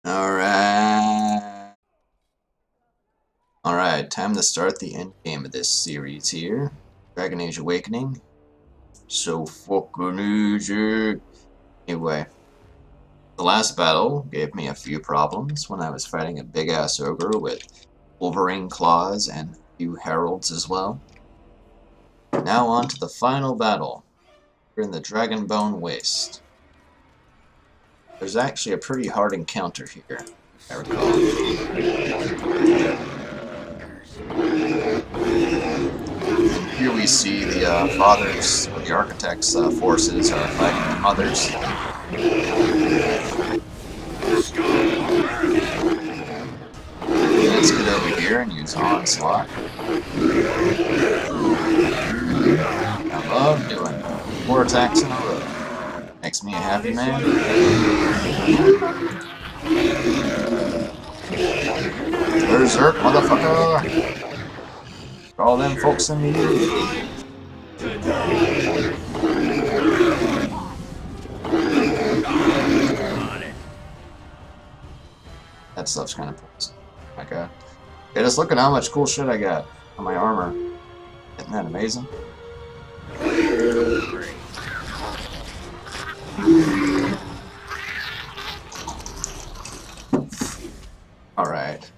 Alright. Alright, time to start the end game of this series here. Dragon Age Awakening. So fucking easy. Anyway, the last battle gave me a few problems when I was fighting a big-ass ogre with Wolverine claws and a few heralds as well. Now on to the final battle. We're in the Dragonbone Waste. There's actually a pretty hard encounter here, I recall. Here we see the fathers, or the architects' forces are fighting the mothers. Let's get over here and use Onslaught. I love doing 4 attacks in a row. Makes me a happy man. Berserk, motherfucker! All them folks in the That stuff's kind of poison. Oh my god. Okay, just look at how much cool shit I got on my armor. Isn't that amazing? Alright.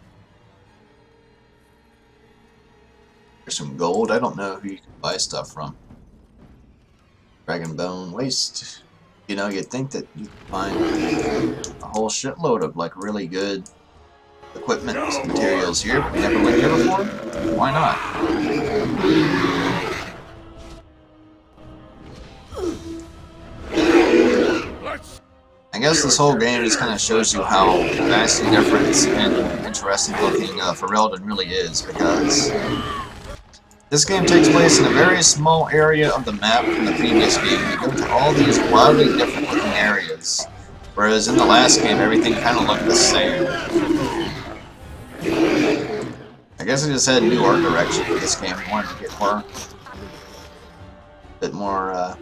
There's some gold. I don't know who you can buy stuff from. Dragonbone Waste. You know, you'd think that you could find a whole shitload of like really good equipment materials here, but we never went here before? Why not? I guess this whole game just kind of shows you how vastly different and interesting looking Ferelden really is, because this game takes place in a very small area of the map from the previous game. You go to all these wildly different looking areas, whereas in the last game everything kind of looked the same. I guess I just had new art direction for this game. I wanted to get a bit more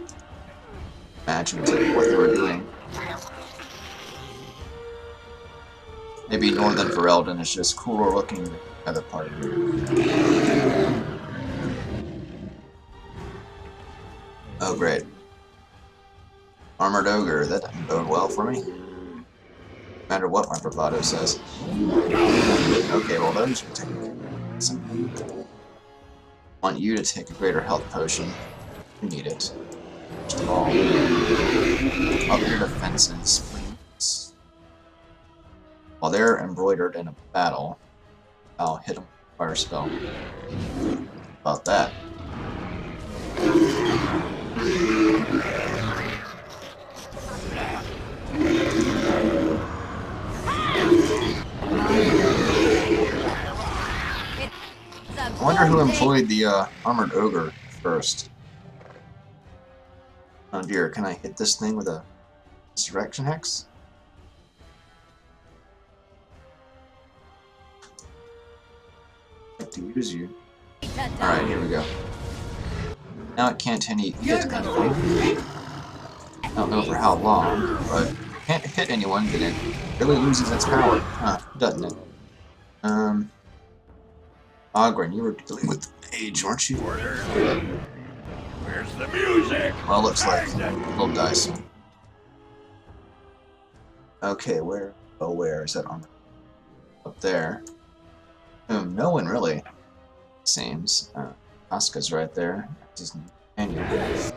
imaginative what they were doing. Maybe Northern Ferelden is just cooler looking than the other part of it. Oh great. Armored Ogre, that doesn't bode well for me. No matter what my bravado says. Okay, well those will take some. I want you to take a greater health potion. You need it. First of all, up your defenses, please. While they're embroidered in a battle, I'll hit them with a fire spell. About that. I wonder who employed the Armored Ogre first. Oh dear, can I hit this thing with a Resurrection Hex? I'd like to use you. Alright, here we go. Now it can't hit anything. I don't know for how long, but it can't hit anyone, then it really loses its power. Huh, doesn't it? Ogren, you were dealing with the mage, weren't you? Where's the music? Well, looks like we'll die soon. Okay, where? Oh, where is that armor? Up there. No one really seems. Asuka's right there. Just can you? Can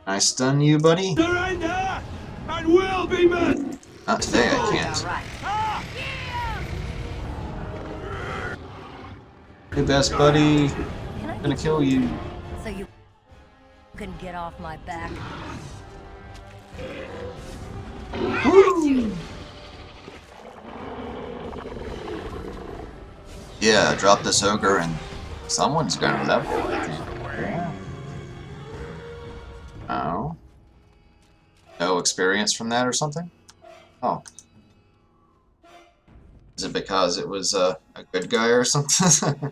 I stun you, buddy? Surrender and will be met. Not today, I can't. Hey, best buddy. I'm gonna kill you. So you can get off my back. Woo! Yeah, drop this ogre and someone's gonna level, I think. Yeah. Oh. No experience from that or something? Oh. Is it because it was a good guy or something?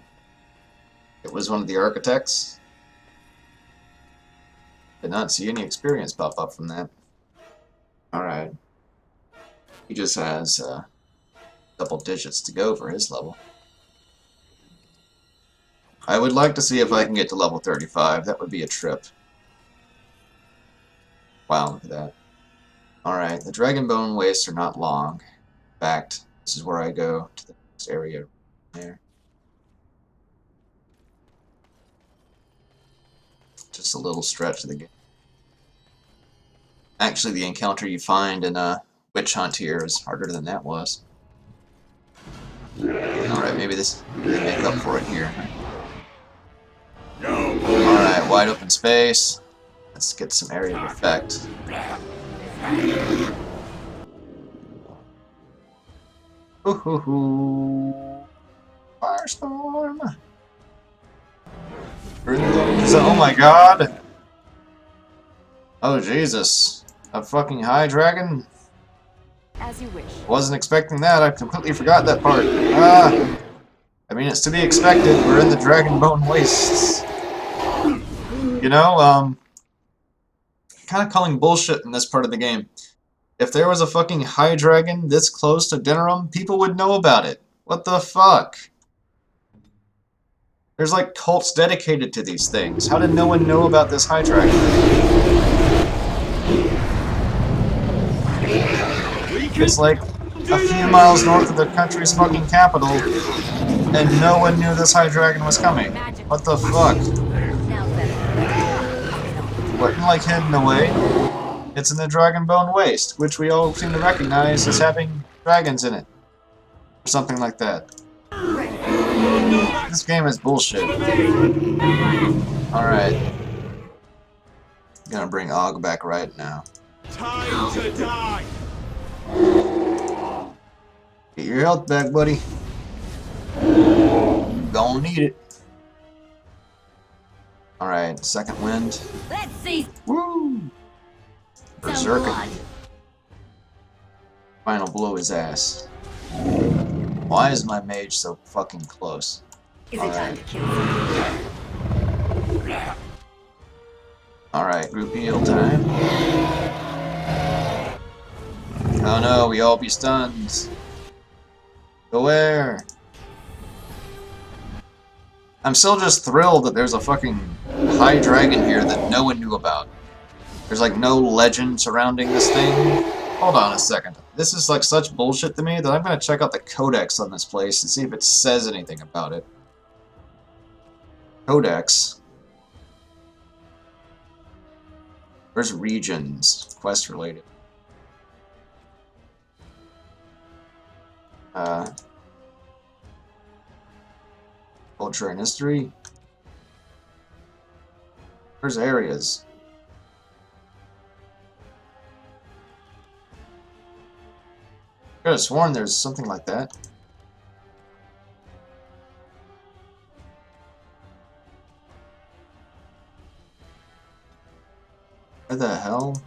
It was one of the architects? Did not see any experience pop up from that. Alright. He just has double digits to go for his level. I would like to see if I can get to level 35. That would be a trip. Wow, look at that. Alright, the Dragonbone Wastes are not long. In fact, this is where I go to the next area there. Just a little stretch of the game. Actually, the encounter you find in Witch Hunt here is harder than that was. Alright, maybe they make up for it here. Alright, wide open space. Let's get some area of effect. Ooh hoo hoo. Firestorm. Oh my god! Oh Jesus. A fucking high dragon? As you wish. Wasn't expecting that. I completely forgot that part. I mean, it's to be expected. We're in the Dragonbone Wastes. You know, kind of calling bullshit in this part of the game. If there was a fucking high dragon this close to Denerim, people would know about it. What the fuck? There's like cults dedicated to these things. How did no one know about this high dragon? It's like a few miles north of the country's fucking capital, and no one knew this high dragon was coming. What the fuck? Wasn't like hidden away. It's in the Dragonbone Waste, which we all seem to recognize as having dragons in it. Or something like that. This game is bullshit. Alright. Gonna bring Og back right now. Time to die. Get your health back, buddy. Gonna need it. Alright, second wind. Let's see. Woo! Some Berserker. blood. Final blow his ass. Why is my mage so fucking close? Is it time to kill? Alright, group heal time. Oh no, we all be stunned. Go where? I'm still just thrilled that there's a fucking high dragon here that no one knew about. There's like no legend surrounding this thing. Hold on a second. This is like such bullshit to me that I'm gonna check out the codex on this place and see if it says anything about it. Codex. Where's regions? Quest related. Culture and history. Where's areas? I could have sworn there's something like that. Where the hell?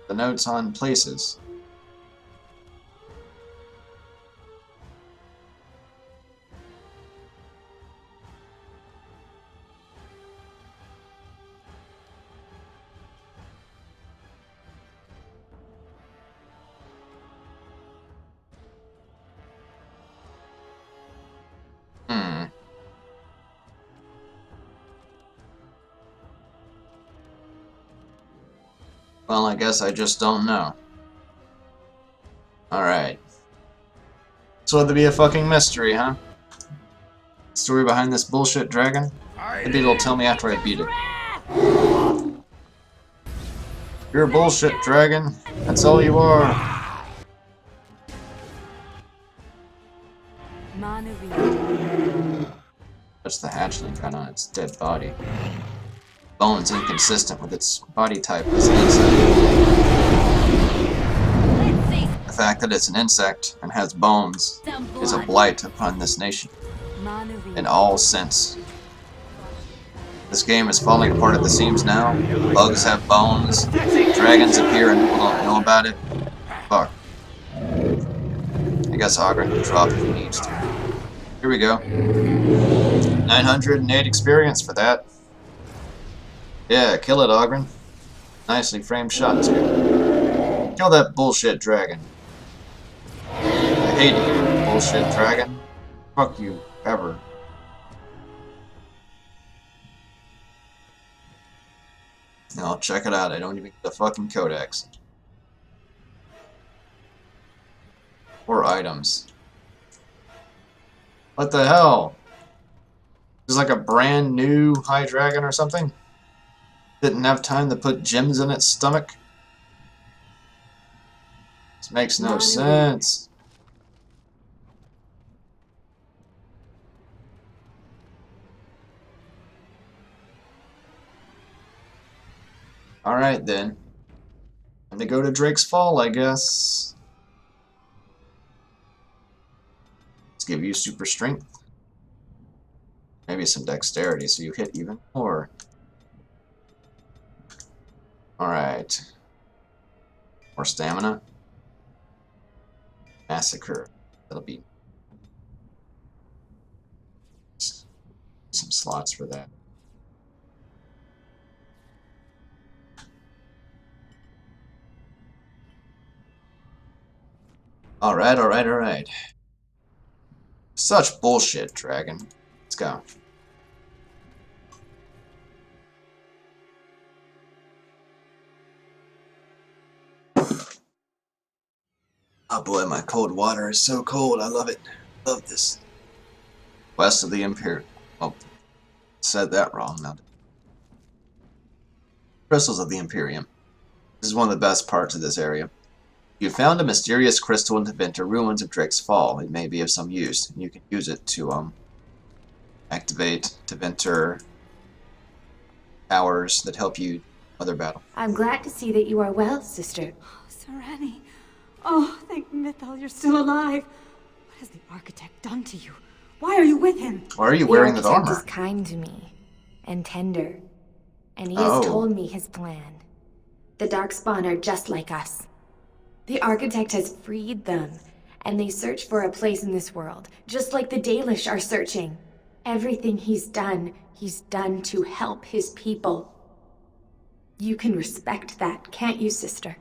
The notes on places. Well, I guess I just don't know. Alright. So it'd be a fucking mystery, huh? Story behind this bullshit dragon? Maybe it'll tell me after I beat it. You're a bullshit dragon. That's all you are. That's the hatchling gun on its dead body. Bone's inconsistent with its body type as an insect. The fact that it's an insect and has bones is a blight upon this nation. In all sense. This game is falling apart at the seams now. Bugs have bones. Dragons appear and people don't know about it. Fuck. I guess Ogren can drop if he needs to. Here we go. 908 experience for that. Yeah, kill it, Ogren. Nicely framed shot, too. Kill that bullshit dragon. hate you, bullshit dragon. Fuck you, ever. Now check it out, I don't even get the fucking codex. Or items. What the hell? There's like a brand new High Dragon or something? Didn't have time to put gems in its stomach? This makes no sense. Alright then. Time to go to Drake's Fall, I guess. Let's give you super strength. Maybe some dexterity so you hit even more. Alright. More stamina. Massacre. That'll be some slots for that. Alright, alright, alright. Such bullshit, dragon. Let's go. Oh boy, my cold water is so cold. I love it. Love this. West of the Imperium. Oh, said that wrong now. Crystals of the Imperium. This is one of the best parts of this area. You found a mysterious crystal in the Teventer ruins of Drake's Fall. It may be of some use, and you can use it to activate Teventer powers that help you other battle. I'm glad to see that you are well, sister. Oh, Sereni. Oh, thank Mythal you're still alive. What has the Architect done to you? Why are you with him? Why are you wearing that Architect armor? is kind to me and tender, and he Oh. has told me his plan. The Darkspawn are just like us. The Architect has freed them, and they search for a place in this world, just like the Dalish are searching. Everything he's done to help his people. You can respect that, can't you, sister?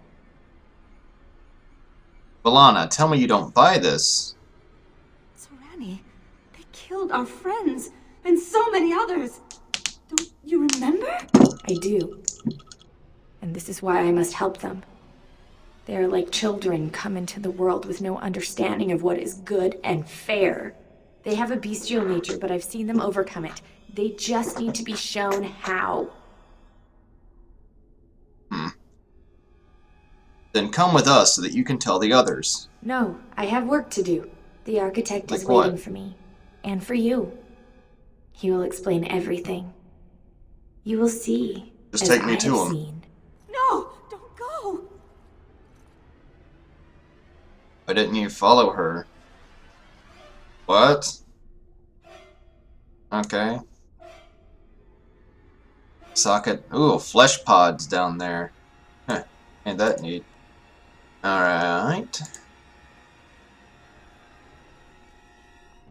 B'Elanna, tell me you don't buy this. Sereni, they killed our friends and so many others. Don't you remember? I do. And this is why I must help them. They are like children come into the world with no understanding of what is good and fair. They have a bestial nature, but I've seen them overcome it. They just need to be shown how. Then come with us so that you can tell the others. No, I have work to do. The Architect is Like what? waiting for me. And for you. He will explain everything. You will see. Just as take me I to have him. seen. No, don't go. Why didn't you follow her? What? Okay. Socket. Ooh, flesh pods down there. Huh. Ain't that neat. Alright.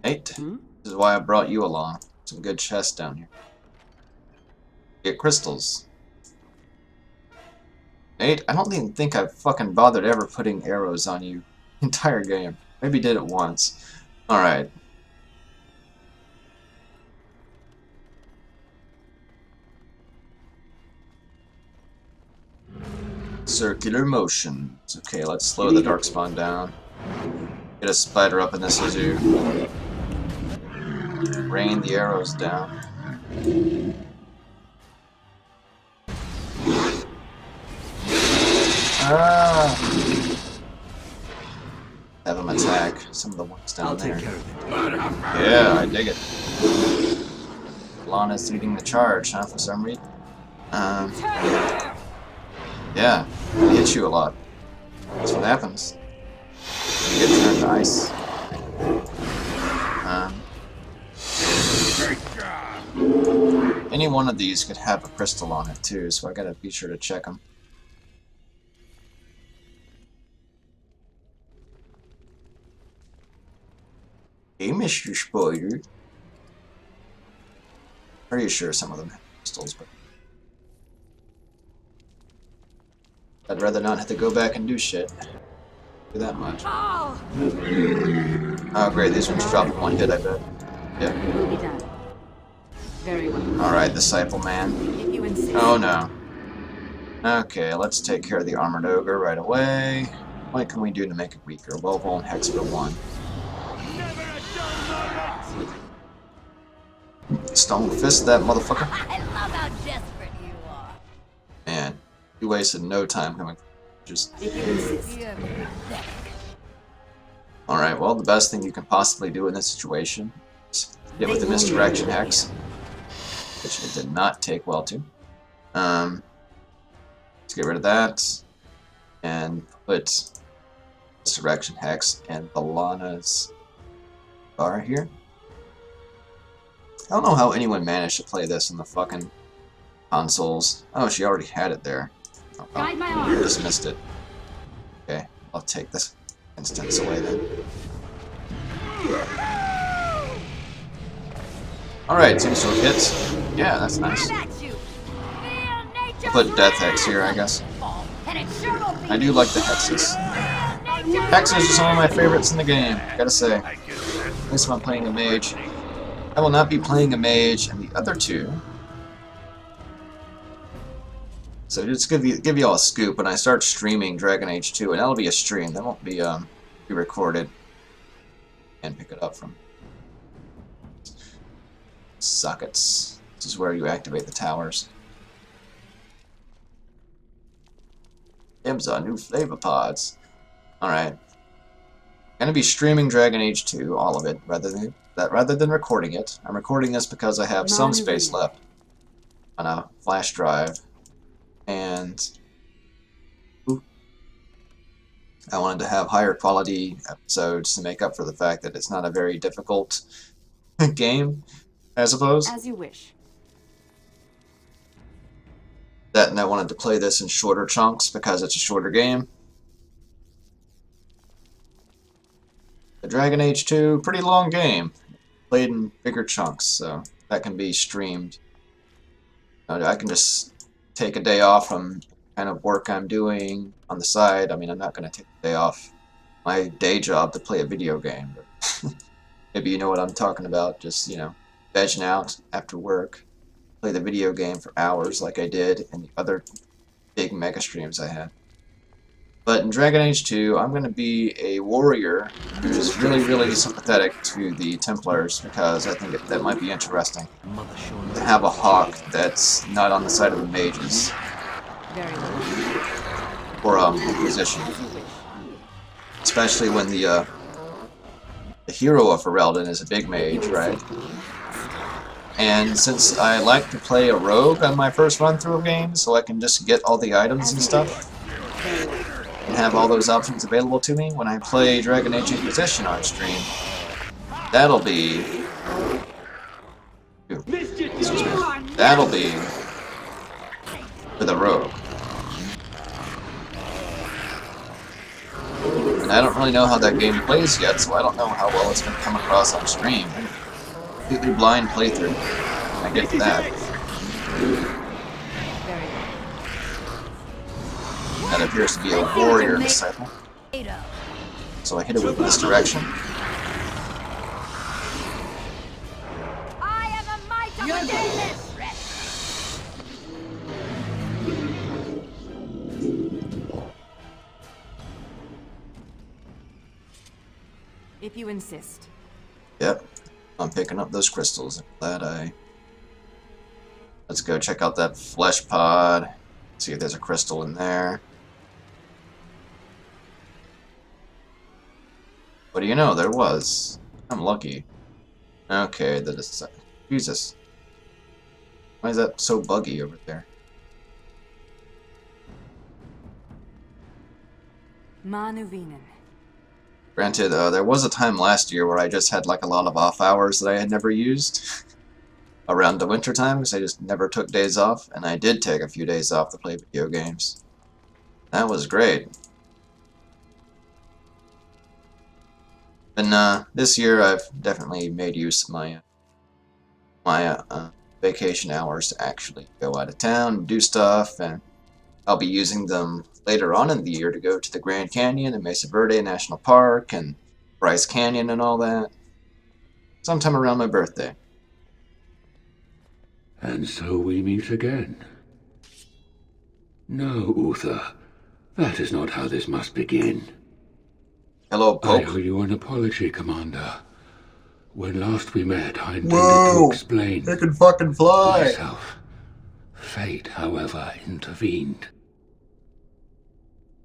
Nate, this is why I brought you along. Some good chests down here. Get crystals. Nate, I don't even think I've fucking bothered ever putting arrows on you. Entire game. Maybe did it once. Alright. Circular motions. Okay, let's slow the Darkspawn down. Get a spider up in this zoo. Rain the arrows down. Ah! Have them attack some of the ones down there. Yeah, I dig it. Lana's leading the charge, huh, for some reason. Yeah, it hits you a lot. That's what happens. You get turned to ice. Any one of these could have a crystal on it too, so I gotta be sure to check them. Hey, Mr. Spider. Pretty sure some of them have crystals, but I'd rather not have to go back and do shit. Do that much. Oh! Oh, great. These ones drop in one hit, I bet. Yeah. Will be done. Very well. Alright, Disciple Man. If you insist. Oh, no. Okay, let's take care of the Armored Ogre right away. What can we do to make it weaker? Well, Hex for 1. Never a dull moment. Stone Fist that motherfucker. I love how desperate you are. Man, you wasted no time coming. Just. If you insist. You're pathetic. Alright, well, the best thing you can possibly do in this situation is get with the Misdirection Hex, which it did not take well to. Let's get rid of that, and put Misdirection Hex in Balana's bar here. I don't know how anyone managed to play this in the fucking consoles. Oh, she already had it there. Oh, well, Guide my arm. just missed it. Okay, I'll take this instance away then. Alright, 2 sword hits. Yeah, that's nice. Have at you. Feel nature's Put Death Hex wrath. here, I guess. And it sure will be I do like the hexes. Feel nature's Hexes are wrath. some of my favorites in the game, gotta say. At least when I'm playing a mage. I will not be playing a mage in the other two. So just give you all a scoop. When I start streaming Dragon Age 2, and that'll be a stream, that won't be recorded and pick it up from sockets. This is where you activate the towers. Imza, new flavor pods. Alright. Gonna be streaming Dragon Age 2, all of it, rather than recording it. I'm recording this because I have some space left on a flash drive. And I wanted to have higher quality episodes to make up for the fact that it's not a very difficult game, I suppose. As you wish. That, and I wanted to play this in shorter chunks because it's a shorter game. The Dragon Age 2, pretty long game. Played in bigger chunks, so that can be streamed. I can just take a day off from kind of work I'm doing on the side. I mean, I'm not going to take a day off my day job to play a video game. But maybe you know what I'm talking about. Just, you know, vegging out after work. Play the video game for hours like I did in the other big mega streams I had. But in Dragon Age 2, I'm going to be a warrior who's really, really sympathetic to the Templars because I think that might be interesting. To have a hawk that's not on the side of the mages. Very well. Or Inquisition. As you wish. Especially when the hero of Ferelden is a big mage, right? And since I like to play a rogue on my first run-through of games, so I can just get all the items and stuff, and have all those options available to me, when I play Dragon Age Inquisition on stream, that'll be... Excuse me. That'll be for the rogue. And I don't really know how that game plays yet, so I don't know how well it's going to come across on stream. Completely blind playthrough. I get to that. That appears to be a warrior disciple. So I hit it with misdirection. I am the might of the Dalish. If you insist. Yep. I'm picking up those crystals. I'm glad I... Let's go check out that flesh pod. See if there's a crystal in there. What do you know? There was. I'm lucky. Okay, Jesus. Why is that so buggy over there? Manuvinen. Granted, there was a time last year where I just had like a lot of off hours that I had never used around the winter time because I just never took days off, and I did take a few days off to play video games. That was great. And this year I've definitely made use of my vacation hours to actually go out of town and do stuff, and I'll be using them later on in the year to go to the Grand Canyon and Mesa Verde National Park and Bryce Canyon and all that. Sometime around my birthday. And so we meet again. No, Uther. That is not how this must begin. Hello, I Pope. owe you an apology, Commander. When last we met, I intended Whoa! to explain It can fucking fly! myself. Fate, however, intervened.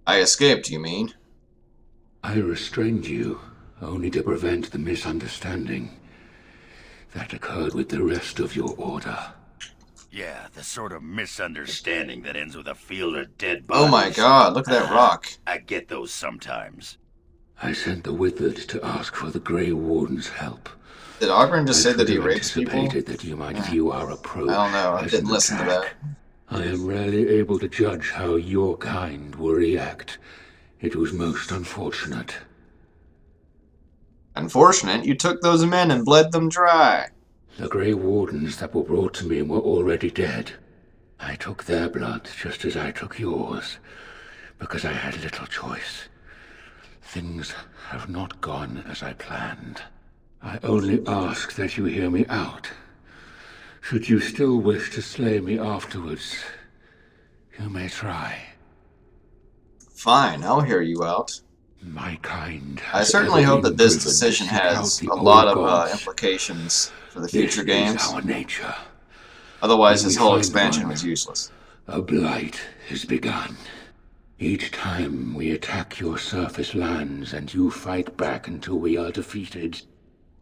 I escaped, you mean? I restrained you, only to prevent the misunderstanding that occurred with the rest of your order. Yeah, the sort of misunderstanding that ends with a field of dead bodies. Oh my god, look at that rock. I get those sometimes. I sent the Withered to ask for the Grey Warden's help. Did Ogren just I say that could he have rapes people? anticipated that you might view our approach I don't know, I as didn't an listen to attack. that. I am rarely able to judge how your kind will react. It was most unfortunate. Unfortunate, you took those men and bled them dry. The Grey Wardens that were brought to me were already dead. I took their blood just as I took yours, because I had little choice. Things have not gone as I planned. I only ask that you hear me out. Should you still wish to slay me afterwards, you may try. Fine, I'll hear you out. My kind I has certainly ever hope been that this driven to decision seek has out the a lot old of gods. implications for the This future games. is our nature. Otherwise, When this we whole find expansion one, was useless. A blight has begun. Each time we attack your surface lands and you fight back until we are defeated.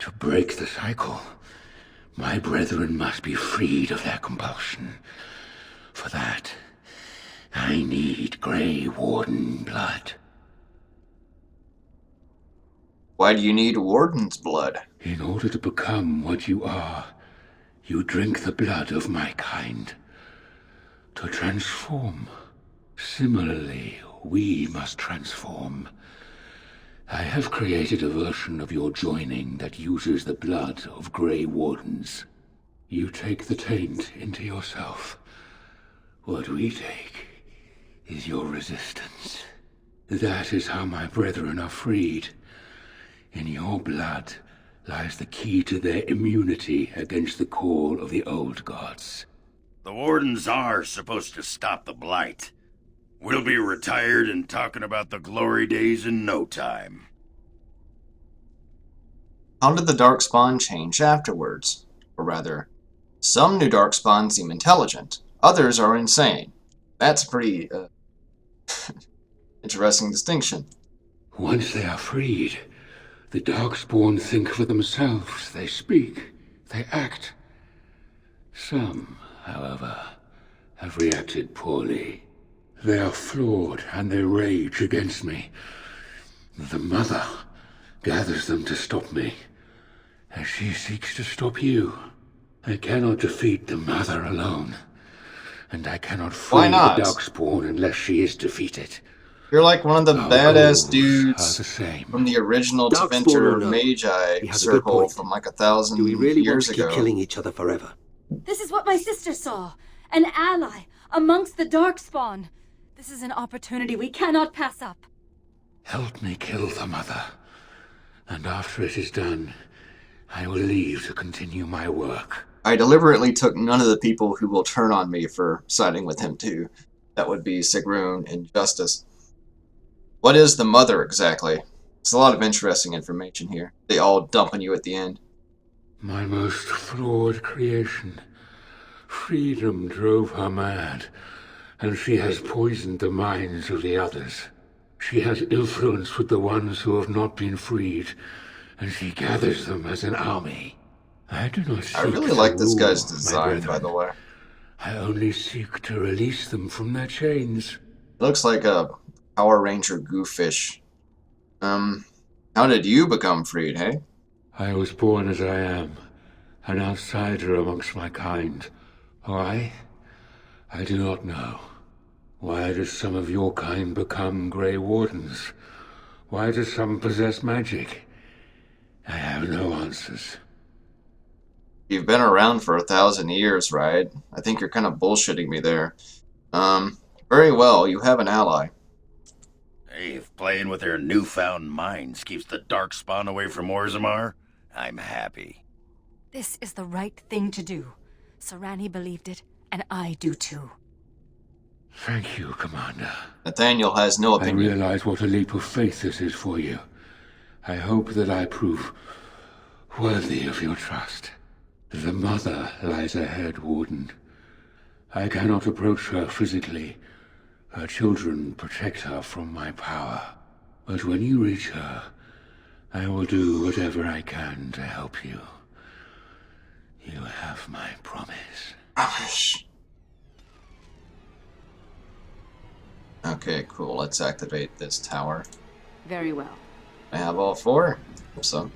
To break the cycle, my brethren must be freed of their compulsion. For that, I need Grey Warden blood. Why do you need Warden's blood? In order to become what you are, you drink the blood of my kind. To transform. Similarly, we must transform. I have created a version of your joining that uses the blood of Grey Wardens. You take the taint into yourself. What we take is your resistance. That is how my brethren are freed. In your blood lies the key to their immunity against the call of the old gods. The Wardens are supposed to stop the Blight. We'll be retired and talking about the glory days in no time. How did the Darkspawn change afterwards? Or rather, some new Darkspawn seem intelligent, others are insane. That's a pretty, interesting distinction. Once they are freed, the Darkspawn think for themselves. They speak. They act. Some, however, have reacted poorly. They are flawed and they rage against me. The Mother gathers them to stop me, as she seeks to stop you. I cannot defeat the Mother alone, and I cannot free Why not? the Darkspawn unless she is defeated. You're like one of the Our badass goals dudes are the same. from the original Darkspawn Teventer or no, Magi he has a good circle point. from like 1,000 Do we really want years to keep ago. killing each other forever? This is what my sister saw. An ally amongst the Darkspawn. This is an opportunity we cannot pass up. Help me kill the Mother, and after it is done, I will leave to continue my work. I deliberately took none of the people who will turn on me for siding with him too. That would be Sigrun and Justice. What is the Mother exactly? It's a lot of interesting information here. They all dump on you at the end. My most flawed creation. Freedom drove her mad, and she has poisoned the minds of the others. She has influence with the ones who have not been freed, and she gathers them as an army. I do not seek I really to like this rule guy's my design, by brethren. the way. I only seek to release them from their chains. Looks like a Power Ranger Goofish. How did you become freed, hey? I was born as I am, an outsider amongst my kind. Why? I do not know. Why does some of your kind become Grey Wardens? Why do some possess magic? I have no answers. You've been around for 1,000 years, right? I think you're kind of bullshitting me there. Very well, you have an ally. Hey, if playing with their newfound minds keeps the Darkspawn away from Orzammar, I'm happy. This is the right thing to do. Sarani believed it, and I do too. Thank you, Commander. Nathaniel has no I opinion. realize what a leap of faith this is for you. I hope that I prove worthy of your trust. The mother lies ahead, Warden. I cannot approach her physically. Her children protect her from my power. But when you reach her, I will do whatever I can to help you. You have my promise. Okay, cool. Let's activate this tower. Very well. I have all 4. Hope so.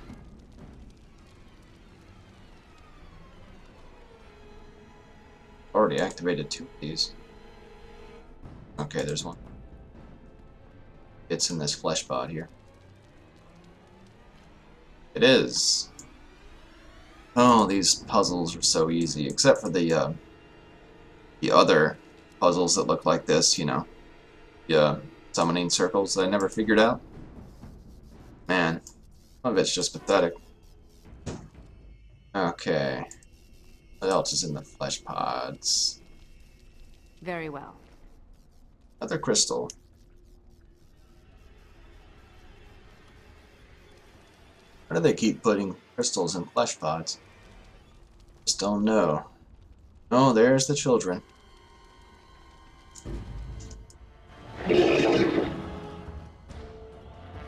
Already activated 2 of these. Okay, there's one. It's in this flesh pod here. It is. Oh, these puzzles are so easy, except for the other puzzles that look like this, you know. The summoning circles that I never figured out. Man, some of it's just pathetic. Okay. What else is in the flesh pods? Very well. Another crystal. Why do they keep putting crystals in flesh pods? Just don't know. Oh, there's the children.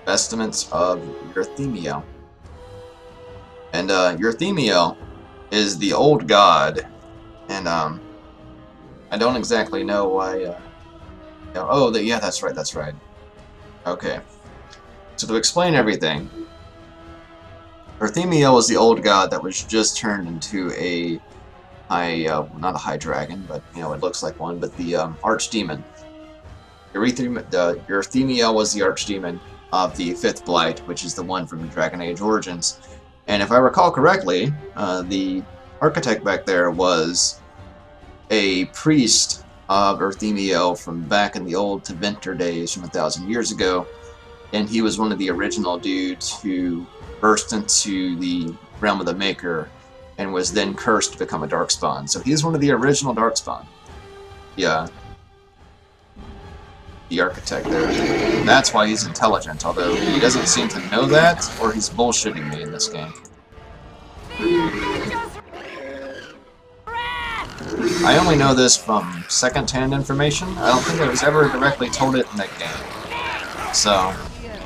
Vestments of Eurythemiel. And Eurythemiel is the old god, and I don't exactly know why. Yeah, that's right. Okay, so to explain everything, Eurythemiel was the old god that was just turned into a not a high dragon, but you know it looks like one, but the archdemon. Eurythemiel was the archdemon of the 5th Blight, which is the one from Dragon Age Origins. And if I recall correctly, the architect back there was a priest of Eurythemiel from back in the old Tevinter days from 1,000 years ago, and he was one of the original dudes who burst into the realm of the Maker and was then cursed to become a Darkspawn. So he's one of the original Darkspawn. Yeah. The architect there. And that's why he's intelligent, although he doesn't seem to know that, or he's bullshitting me in this game. I only know this from second-hand information. I don't think I was ever directly told it in that game. So,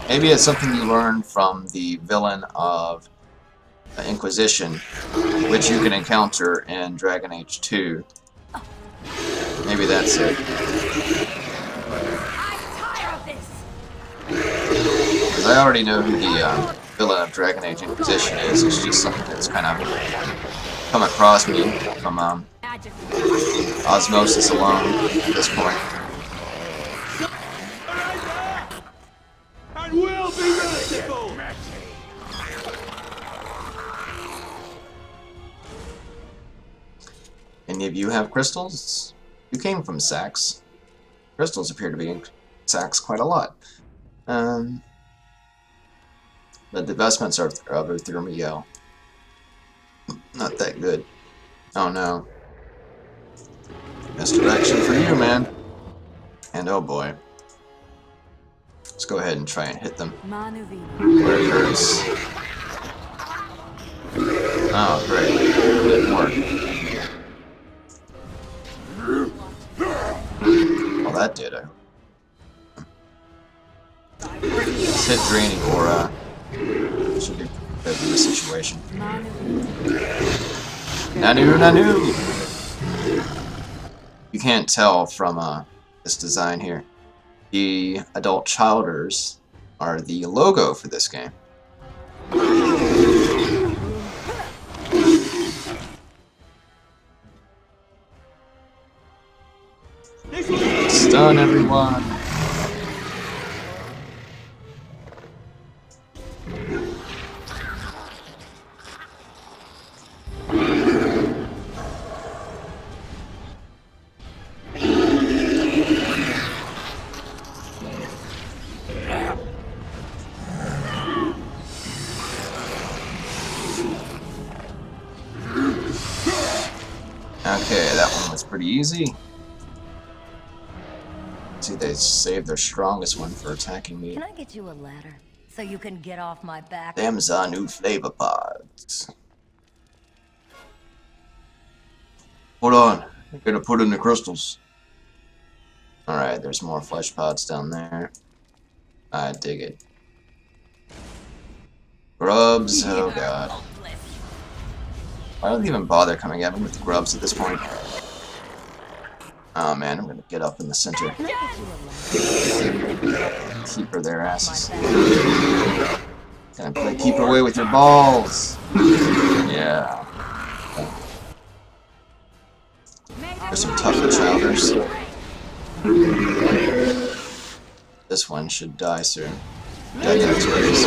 maybe it's something you learn from the villain of Inquisition, which you can encounter in Dragon Age 2. Maybe that's it. Because I already know who the villain of Dragon Age Inquisition is. It's just something that's kind of come across me from osmosis alone at this point. And will be merciful. Any of you have crystals? You came from Sax. Crystals appear to be in Sax quite a lot. The divestments of Eurythemiel. Not that good. Oh no. Misdirection for you, man. And oh boy. Let's go ahead and try and hit them where it hurts. Oh, great. Didn't work. Well, that did it. Let's hit Draining Aura. Should be better in this situation. Nanu! You can't tell from this design here. The adult childers are the logo for this game. Stun everyone! pretty easy. See, they saved their strongest one for attacking me. Can I get you a ladder so you can get off my back? Them's our new flavor pods. Hold on, I'm gonna put in the crystals. Alright, there's more flesh pods down there. I dig it. Grubs, oh god. Why don't they even bother coming at me with the grubs at this point? Oh man, I'm gonna get up in the center. Keeper their asses. Gonna play keep away with your balls. Yeah. There's some tougher chowders. This one should die soon. Death X-rays.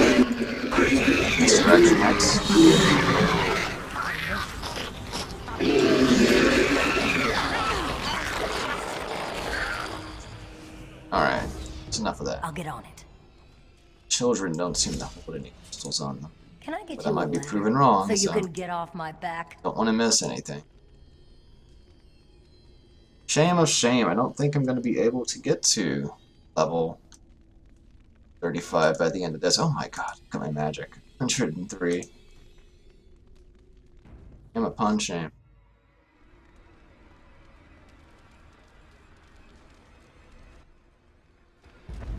Misdirection X. Alright, that's enough of that. I'll get on it. Children don't seem to hold any crystals on them. Can I get But you I a might be ladder proven wrong, so you so can get off my back? don't want to miss anything. Shame of shame, I don't think I'm going to be able to get to level 35 by the end of this. Oh my god, look at my magic. 103. I'm upon shame.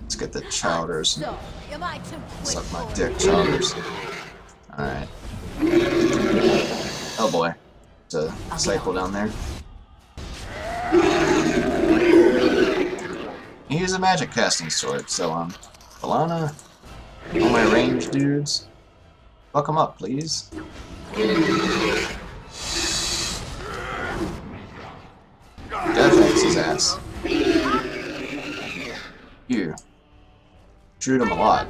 Let's get the chowders. So, am I too quick Suck my for dick, it? chowders. Alright. Oh boy. There's a cycle down there. He uses a magic casting sword, so Alana, all my range dudes, fuck them up, please. Death X his ass. You. Shoot him a lot.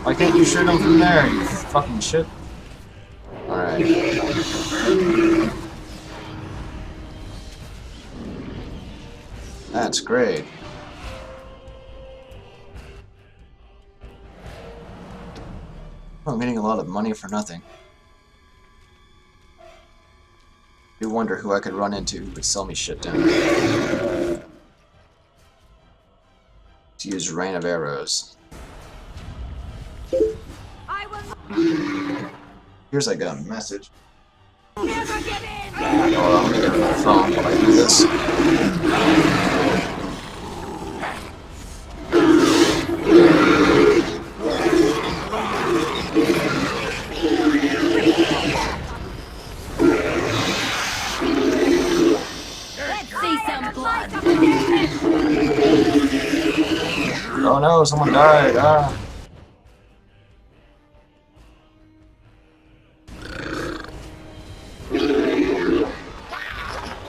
Why can't you shoot him from there, you fucking shit? Alright. That's great. Oh, I'm getting a lot of money for nothing. You wonder who I could run into who would sell me shit down. To use Rain of Arrows. Here's I got a message. Oh, I'm gonna get on my phone while I do this. Oh no, someone died. Ah.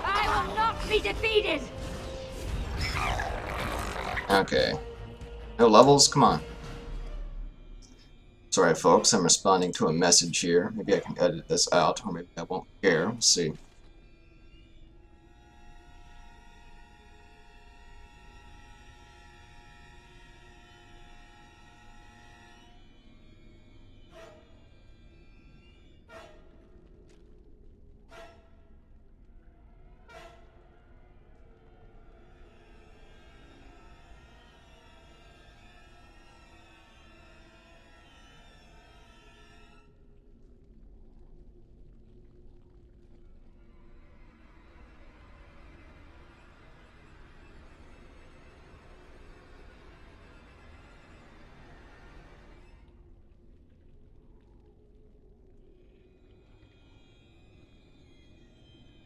I will not be defeated! Okay. No levels? Come on. Sorry, folks. I'm responding to a message here. Maybe I can edit this out, or maybe I won't care. We'll see.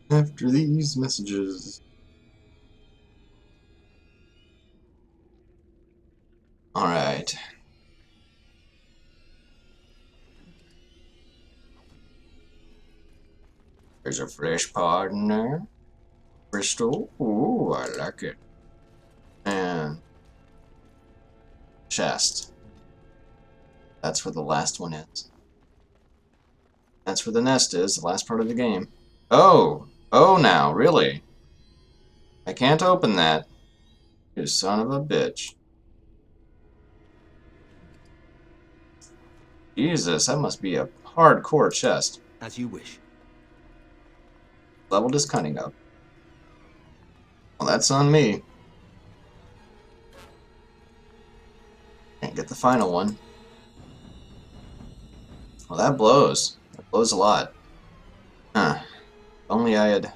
After these messages. Alright. There's a fresh pod in there. Crystal. Ooh, I like it. And chest. That's where the last one is. That's where the nest is, the last part of the game. Oh! Oh now, really? I can't open that. You son of a bitch. Jesus, that must be a hardcore chest. As you wish. Leveled his cunning up. Well, that's on me. Can't get the final one. Well, that blows. That blows a lot. Huh. If only I had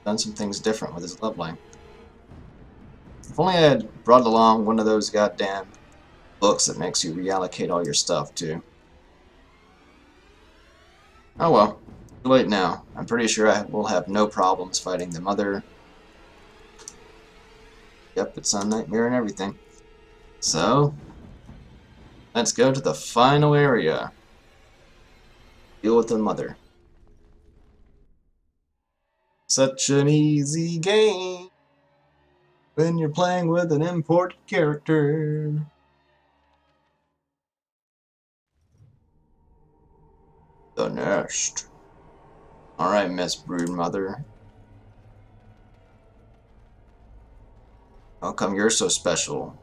done some things different with his leveling. If only I had brought along one of those goddamn books that makes you reallocate all your stuff, too. Oh well. Too late now. I'm pretty sure I will have no problems fighting the mother. Yep, it's Sun Nightmare and everything. So, let's go to the final area. Deal with the mother. Such an easy game when you're playing with an imported character. The nest. Alright, Miss Broodmother. How come you're so special?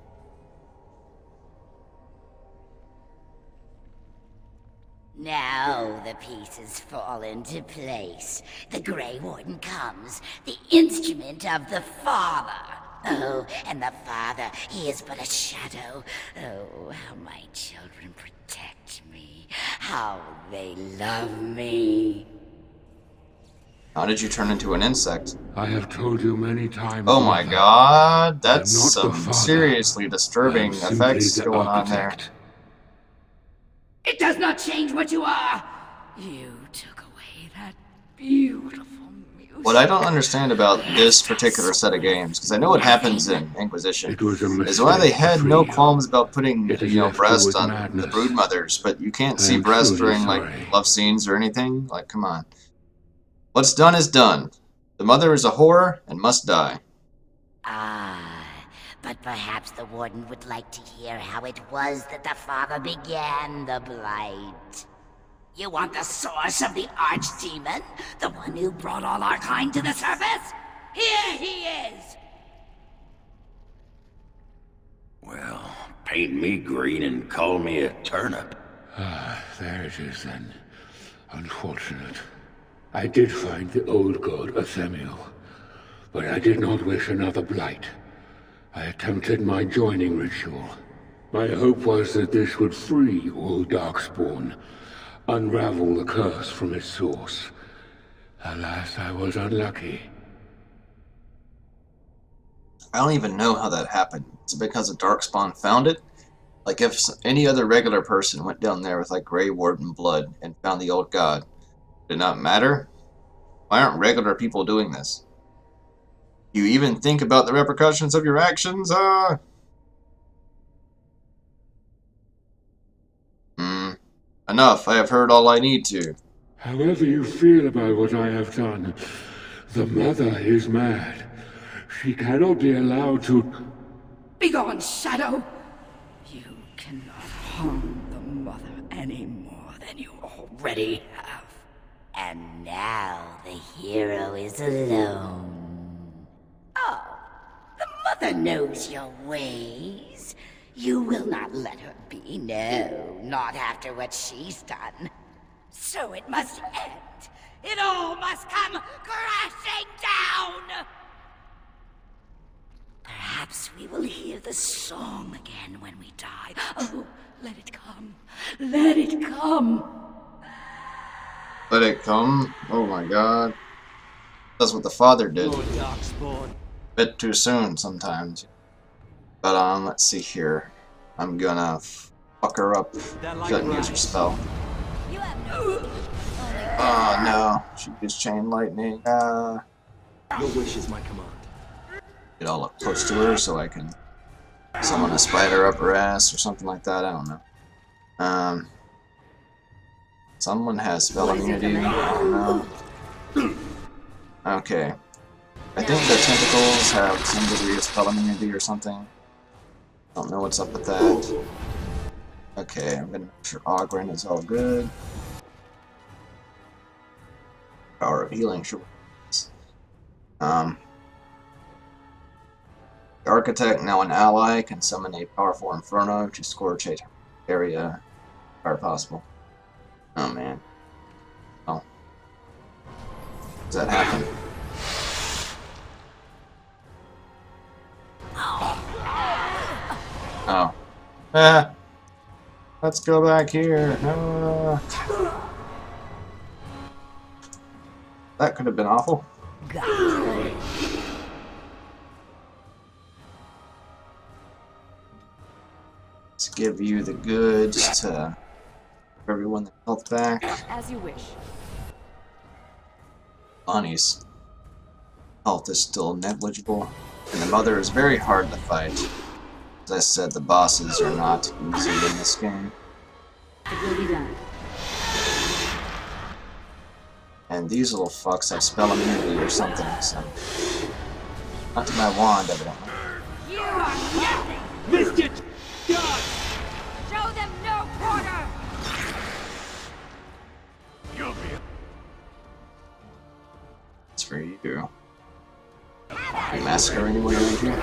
Now the pieces fall into place. The Grey Warden comes, the instrument of the Father. Oh, and the Father, he is but a shadow. Oh, how my children protect me. How they love me. How did you turn into an insect? I have told you many times. Oh my Mother, god, I am that's not the some Father. seriously I disturbing am simply effects the going on there. architect. It does not change what you are. You took away that beautiful music. What I don't understand about this particular set of games, because I know what happens in Inquisition, It was a mistake is why they to had free no you. qualms about putting, It has you know, left you breast with on madness. the Broodmothers, but you can't I see am breast truly during, like, sorry. love scenes or anything. Like, come on. What's done is done. The mother is a whore and must die. Ah, but perhaps the Warden would like to hear how it was that the Father began the Blight. You want the source of the Archdemon? The one who brought all our kind to the surface? Here he is! Well, paint me green and call me a turnip. Ah, there it is then. Unfortunate. I did find the old god Athemiel, but I did not wish another blight. I attempted my joining ritual. My hope was that this would free all Darkspawn, unravel the curse from its source. Alas, I was unlucky. I don't even know how that happened. Is it because the Darkspawn found it? Like, if any other regular person went down there with, like, Grey Warden blood and found the old god, did it not matter? Why aren't regular people doing this? You even think about the repercussions of your actions? Enough. I have heard all I need to. However you feel about what I have done, the mother is mad. She cannot be allowed to... Begone, Shadow! You cannot harm the Mother any more than you already have. And now the hero is alone. Oh, the Mother knows your ways. You will not let her be, no, not after what she's done. So it must end. It all must come crashing down! Perhaps we will hear the song again when we die. Oh, let it come. Let it come. Let it come? Oh my god. That's what the father did. Lord Darkspawn. Bit too soon sometimes. But let's see here. I'm gonna fuck her up. That like Shouldn't use her rice. spell. You have no... Oh no. She used chain lightning. Your wish is my command. Get all up close to her so I can summon a spider up her ass or something like that. I don't know. Someone has spell immunity. I don't know. Okay. I think the tentacles have some degree of spell immunity or something. Don't know what's up with that. Okay, I'm gonna make sure Ogren is all good. Power of healing, sure. The Architect, now an ally, can summon a powerful Inferno to scorch a area where possible. Oh man. Oh. Does that happen? Oh. Ah. Let's go back here. That could have been awful. Gotcha. Let's give you the goods to give everyone the health back. As you wish. Bonnie's health is still negligible, and the mother is very hard to fight. As I said, the bosses are not easy in this game. It will be done. And these little fucks have spell immunity or something, so... Not to my wand, evidently. You are nothing! Mr. God! Show them no quarter! You'll be It's for you. You massacre anyone around here?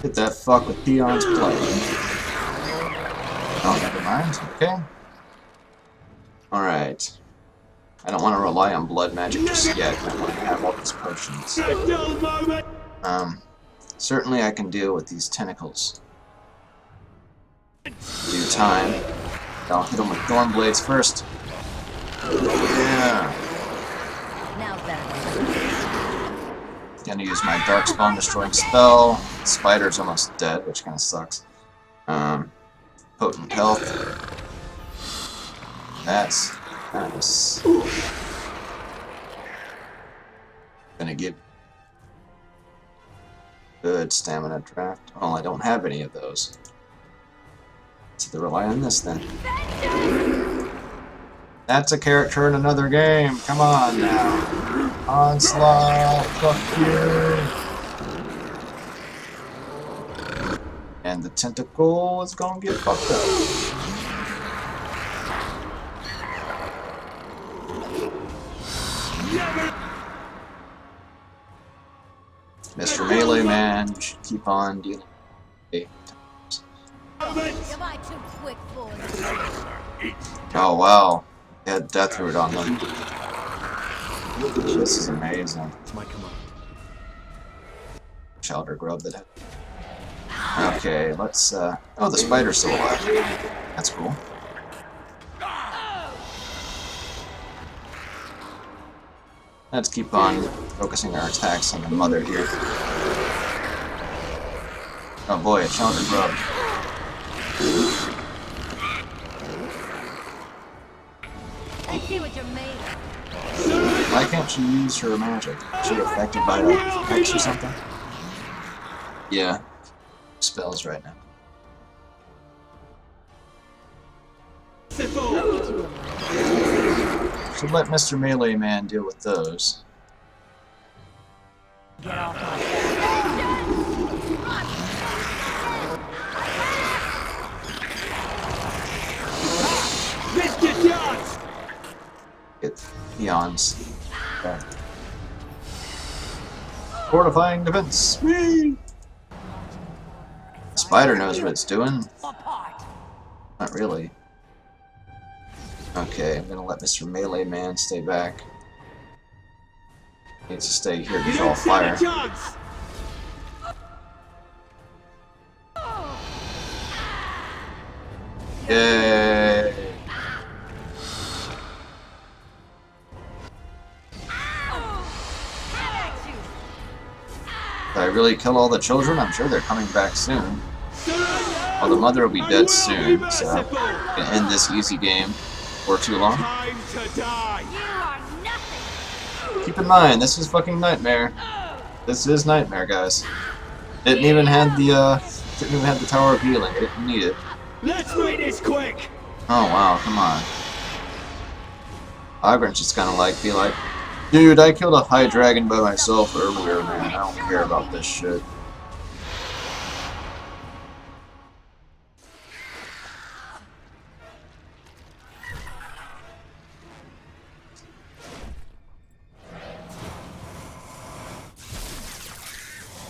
Hit that fuck with Peon's play. Oh, never mind. Okay. Alright. I don't want to rely on blood magic just yet. I want to have all these potions. Dull moment! Certainly I can deal with these tentacles. Due time. I'll hit them with thorn blades first. Yeah. Now better. Gonna use my Darkspawn destroying spell. Spider's almost dead, which kind of sucks. Potent health. That's nice. Gonna give good stamina draft. Oh, I don't have any of those. So they rely on this then. That's a character in another game. Come on now. Onslaught. Fuck you. And the tentacle is gonna get fucked up. Mr. Melee Man, you should keep on dealing with Am I too quick for you? Oh wow. They had Death Root on them. This is amazing. It's my command. Shelter grub that had. Okay, let's oh, the spider's still alive. That's cool. Let's keep on focusing our attacks on the mother here. Oh boy, a Shelter grub. Let's see what you're made of. Why can't she use her magic? Is she affected by the hex or something? Yeah. Spells right now. Should let Mr. Melee Man deal with those. Get off my back. Mr. Jones! Get peons. Okay. Fortifying defense. Whee! Spider knows what it's doing. Apart. Not really. Okay, I'm gonna let Mr. Melee Man stay back. Needs to stay here to draw fire. chance! Yay! Did I really kill all the children? I'm sure they're coming back soon. Well, the mother will be dead soon, so I'm gonna end this easy game for too long. Time to die! You are nothing! Keep in mind, this is fucking Nightmare. This is Nightmare, guys. Didn't even have the Tower of Healing. I didn't need it. Let's make this quick! Oh wow, come on. Ogren's just kind of be like, dude, I killed a high dragon by myself earlier, man. I don't care about this shit.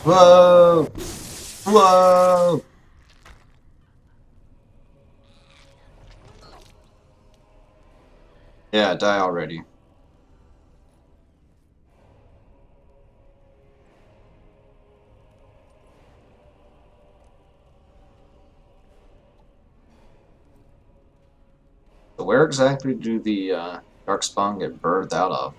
Whoa! Whoa! Yeah, die already. So where exactly do the Darkspawn get birthed out of?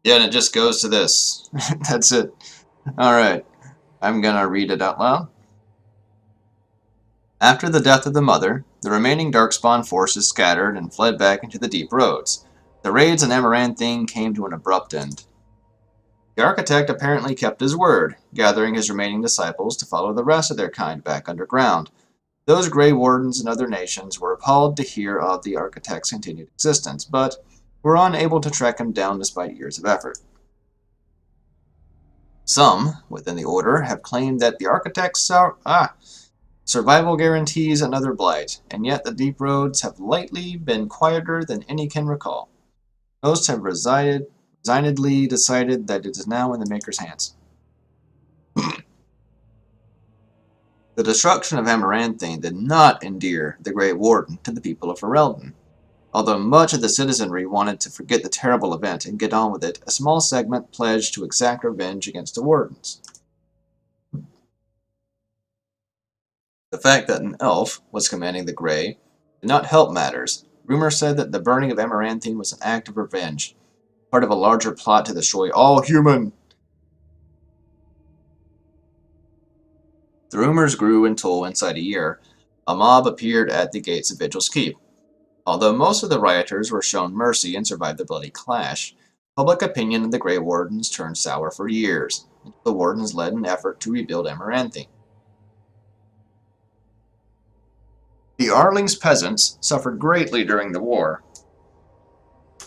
Yeah, and it just goes to this. That's it. Alright, I'm gonna read it out loud. After the death of the mother, the remaining Darkspawn forces scattered and fled back into the deep roads. The raids on Amaranthine came to an abrupt end. The architect apparently kept his word, gathering his remaining disciples to follow the rest of their kind back underground. Those Grey Wardens and other nations were appalled to hear of the architect's continued existence, but were unable to track him down despite years of effort. Some, within the Order, have claimed that the architect's survival guarantees another blight, and yet the deep roads have lately been quieter than any can recall. Most have resignedly decided that it is now in the Maker's hands. The destruction of Amaranthine did not endear the Grey Warden to the people of Ferelden. Although much of the citizenry wanted to forget the terrible event and get on with it, a small segment pledged to exact revenge against the Wardens. The fact that an elf was commanding the Grey did not help matters. Rumor said that the burning of Amaranthine was an act of revenge, part of a larger plot to destroy all human. The rumors grew until, inside a year, a mob appeared at the gates of Vigil's Keep. Although most of the rioters were shown mercy and survived the bloody clash, public opinion of the Grey Wardens turned sour for years, until the Wardens led an effort to rebuild Amaranthine. The Arling's peasants suffered greatly during the war,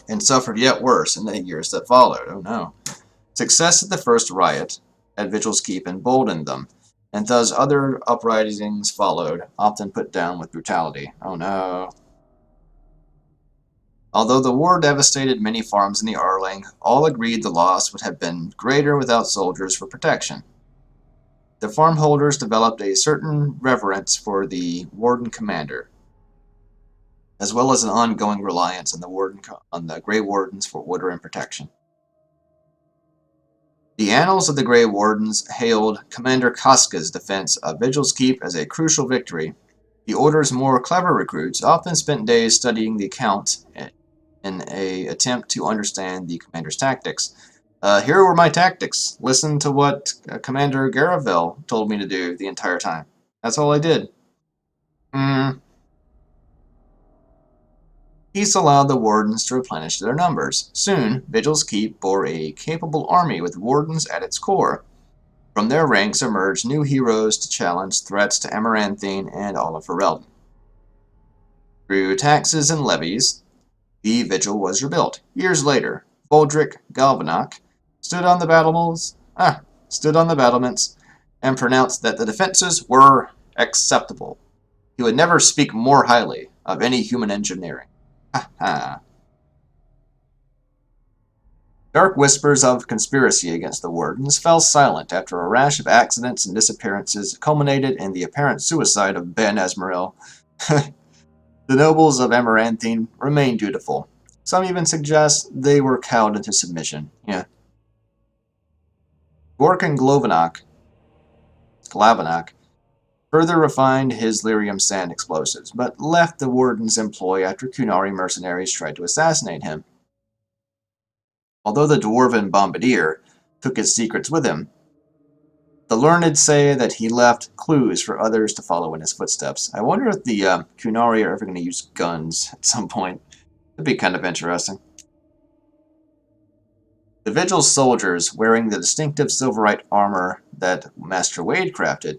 and suffered yet worse in the years that followed. Oh no. Success at the first riot at Vigil's Keep emboldened them, and thus other uprisings followed, often put down with brutality. Oh no. Although the war devastated many farms in the Arling, all agreed the loss would have been greater without soldiers for protection. The farmholders developed a certain reverence for the Warden commander, as well as an ongoing reliance on the Grey Wardens for order and protection. The annals of the Grey Wardens hailed Commander Casca's defense of Vigil's Keep as a crucial victory. The Order's more clever recruits often spent days studying the account in an attempt to understand the commander's tactics. Here were my tactics. Listen to what Commander Garavel told me to do the entire time. That's all I did. Peace allowed the Wardens to replenish their numbers. Soon, Vigil's Keep bore a capable army with Wardens at its core. From their ranks emerged new heroes to challenge threats to Amaranthine and all of Ferelden. Through taxes and levies, the Vigil was rebuilt. Years later, Voldric Galvanock stood on the battlements and pronounced that the defenses were acceptable. He would never speak more highly of any human engineering. Ha ha. Dark whispers of conspiracy against the Wardens fell silent after a rash of accidents and disappearances culminated in the apparent suicide of Ben Esmeril. The nobles of Amaranthine remained dutiful. Some even suggest they were cowed into submission. Yeah. Gorkin Glavanock further refined his lyrium sand explosives, but left the Warden's employ after Qunari mercenaries tried to assassinate him. Although the dwarven bombardier took his secrets with him, the learned say that he left clues for others to follow in his footsteps. I wonder if the Qunari are ever going to use guns at some point. It'd be kind of interesting. The Vigil's soldiers, wearing the distinctive silverite armor that Master Wade crafted,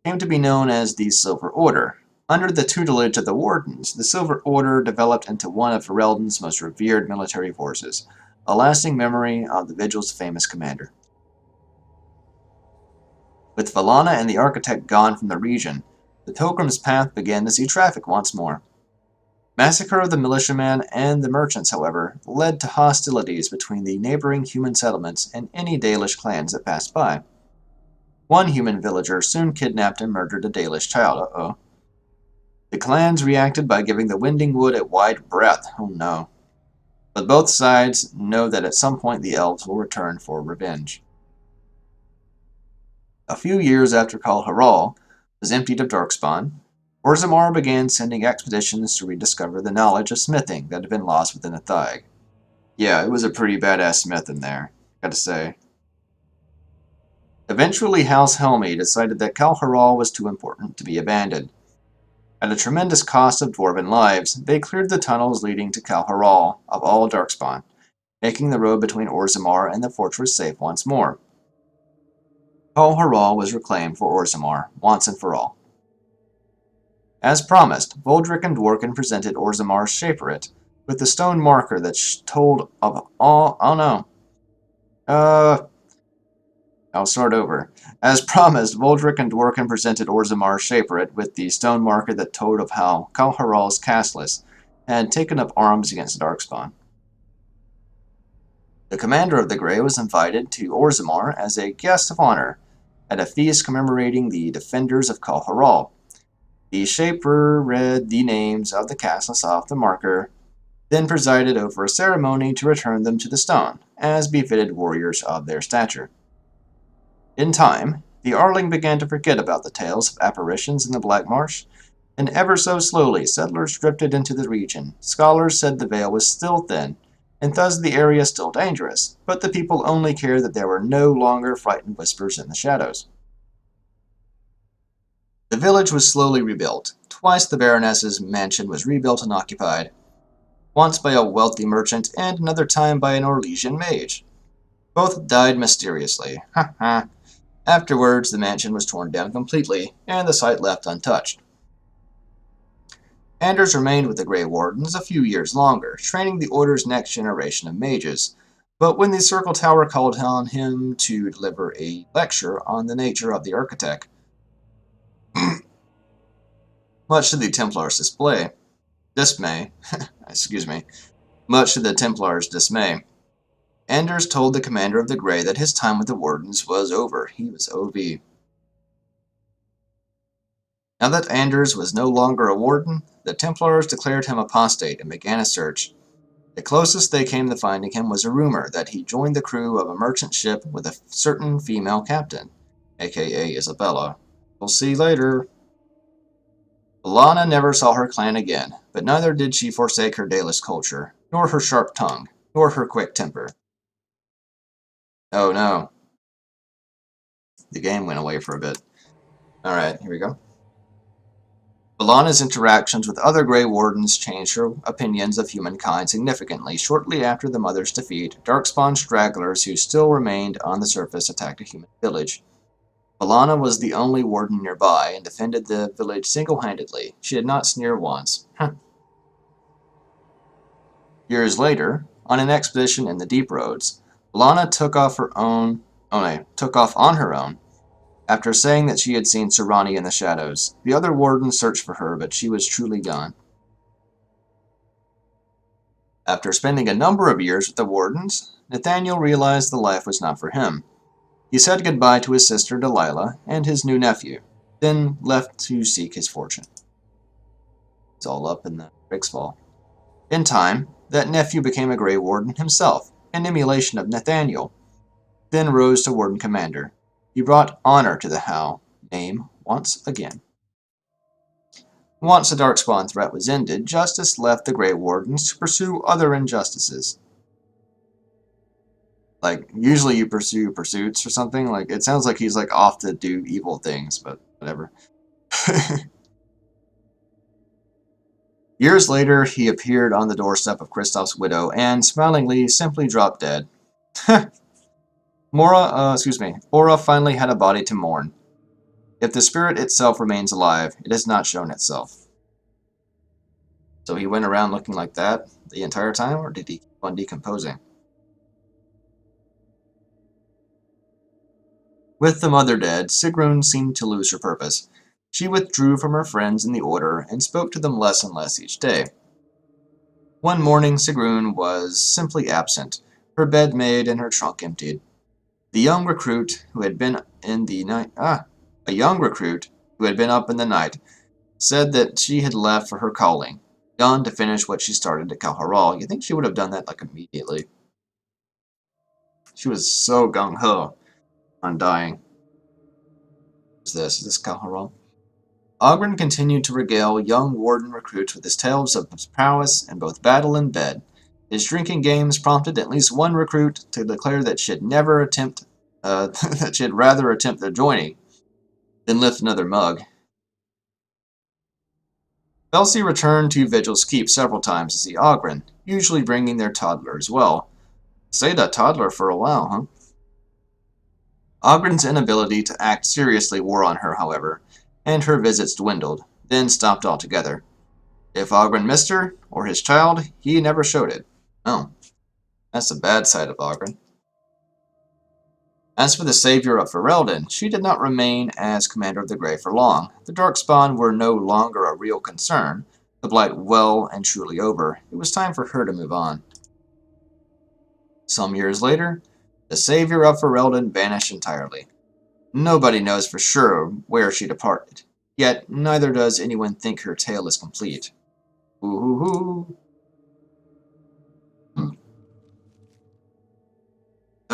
came to be known as the Silver Order. Under the tutelage of the Wardens, the Silver Order developed into one of Ferelden's most revered military forces, a lasting memory of the Vigil's famous commander. With Valana and the Architect gone from the region, the Pilgrim's Path began to see traffic once more. Massacre of the militiamen and the merchants, however, led to hostilities between the neighboring human settlements and any Dalish clans that passed by. One human villager soon kidnapped and murdered a Dalish child. The clans reacted by giving the Winding Wood a wide berth. Oh no. But both sides know that at some point the elves will return for revenge. A few years after Kal Haral was emptied of Darkspawn, Orzammar began sending expeditions to rediscover the knowledge of smithing that had been lost within the Thaig. Yeah, it was a pretty badass smith in there, gotta say. Eventually, House Helmi decided that Kal Haral was too important to be abandoned. At a tremendous cost of dwarven lives, they cleared the tunnels leading to Kal Haral of all Darkspawn, making the road between Orzammar and the fortress safe once more. Kal Haral was reclaimed for Orzammar, once and for all. As promised, Voldrik and Dworkin presented Orzammar's Shaperit with the stone marker that told of all... Oh no. I'll start over. As promised, Voldrik and Dworkin presented Orzammar's Shaperit with the stone marker that told of how Kal Haral's Castless had taken up arms against Darkspawn. The commander of the Grey was invited to Orzammar as a guest of honor at a feast commemorating the defenders of Kal Haral. The Shaper read the names of the Castless off the marker, then presided over a ceremony to return them to the stone, as befitted warriors of their stature. In time, the Arling began to forget about the tales of apparitions in the Black Marsh, and ever so slowly settlers drifted into the region. Scholars said the veil was still thin, and thus the area still dangerous, but the people only cared that there were no longer frightened whispers in the shadows. The village was slowly rebuilt. Twice the Baroness's mansion was rebuilt and occupied, once by a wealthy merchant and another time by an Orlesian mage. Both died mysteriously. Ha ha. Afterwards, the mansion was torn down completely, and the site left untouched. Anders remained with the Grey Wardens a few years longer, training the Order's next generation of mages, but when the Circle Tower called on him to deliver a lecture on the nature of the Architect, much to the Templars' much to the Templars' dismay, Anders told the commander of the Grey that his time with the Wardens was over. He was OV. Now that Anders was no longer a Warden, the Templars declared him apostate and began a search. The closest they came to finding him was a rumor that he joined the crew of a merchant ship with a certain female captain, aka Isabella. We'll see later. Alana never saw her clan again, but neither did she forsake her Dalish culture, nor her sharp tongue, nor her quick temper. Oh no. The game went away for a bit. Alright, here we go. Alana's interactions with other Grey Wardens changed her opinions of humankind significantly. Shortly after the Mother's defeat, Darkspawn stragglers who still remained on the surface attacked a human village. Alana was the only Warden nearby and defended the village single-handedly. She did not sneer once. Years later, on an expedition in the Deep Roads, Alana took off on her own, after saying that she had seen Serani in the shadows. The other Wardens searched for her, but she was truly gone. After spending a number of years with the Wardens, Nathaniel realized the life was not for him. He said goodbye to his sister Delilah and his new nephew, then left to seek his fortune. It's all up in the Rigsfall. In time, that nephew became a Grey Warden himself, an emulation of Nathaniel, then rose to Warden Commander. He brought honor to the Howe name once again. Once the Darkspawn threat was ended, Justice left the Grey Wardens to pursue other injustices. Like, usually you pursue pursuits or something. Like, it sounds like he's, like, off to do evil things, but whatever. Years later, he appeared on the doorstep of Kristoff's widow and, smilingly, simply dropped dead. Aura finally had a body to mourn. If the spirit itself remains alive, it has not shown itself. So he went around looking like that the entire time, or did he keep on decomposing? With the mother dead, Sigrun seemed to lose her purpose. She withdrew from her friends in the Order and spoke to them less and less each day. One morning, Sigrun was simply absent, her bed made and her trunk emptied. A young recruit who had been up in the night said that she had left for her calling, gone to finish what she started at Kal Haral. You think she would have done that, like, immediately? She was so gung-ho on dying. Is this Kaharal? Ogren continued to regale young warden recruits with his tales of his prowess in both battle and bed. His drinking games prompted at least one recruit to declare that she'd never attempt, that she'd rather attempt the joining than lift another mug. Elsie returned to Vigil's Keep several times to see Ogren, usually bringing their toddler as well. Stayed a toddler for a while, huh? Ogren's inability to act seriously wore on her, however, and her visits dwindled, then stopped altogether. If Ogren missed her, or his child, he never showed it. Oh, that's the bad side of Ogren. As for the savior of Ferelden, she did not remain as Commander of the Grey for long. The Darkspawn were no longer a real concern, the Blight well and truly over. It was time for her to move on. Some years later, the savior of Ferelden vanished entirely. Nobody knows for sure where she departed, yet neither does anyone think her tale is complete. Ooh.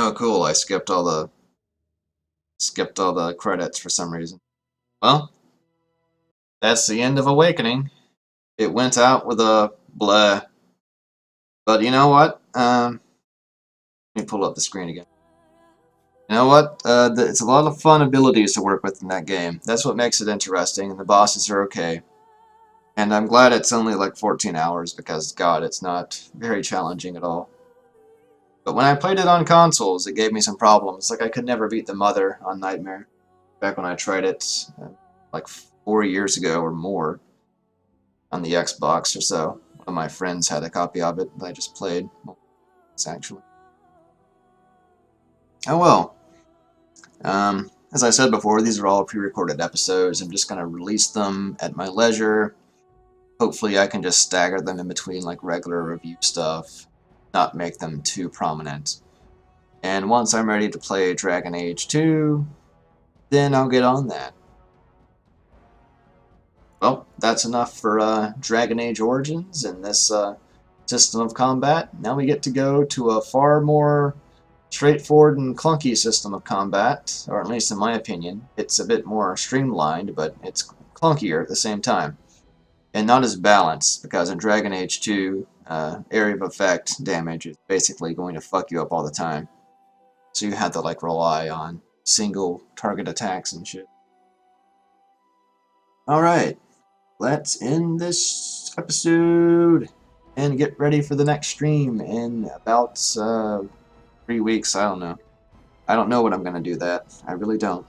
Oh, cool! I skipped all the credits for some reason. Well, that's the end of Awakening. It went out with a bleh. But you know what? Let me pull up the screen again. You know what? It's a lot of fun abilities to work with in that game. That's what makes it interesting, and the bosses are okay. And I'm glad it's only like 14 hours, because, God, it's not very challenging at all. But when I played it on consoles, it gave me some problems. Like, I could never beat the Mother on Nightmare. Back when I tried it, like 4 years ago or more, on the Xbox or so. One of my friends had a copy of it that I just played. It's actually. Oh well. As I said before, these are all pre-recorded episodes. I'm just going to release them at my leisure. Hopefully I can just stagger them in between like regular review stuff, not make them too prominent. And once I'm ready to play Dragon Age 2, then I'll get on that. Well, that's enough for Dragon Age Origins and this system of combat. Now we get to go to a far more straightforward and clunky system of combat, or at least in my opinion. It's a bit more streamlined, but it's clunkier at the same time. And not as balanced, because in Dragon Age 2, area of effect damage is basically going to fuck you up all the time. So you have to like rely on single target attacks and shit. Alright, let's end this episode and get ready for the next stream in about 3 weeks. I don't know. I don't know when I'm going to do that. I really don't.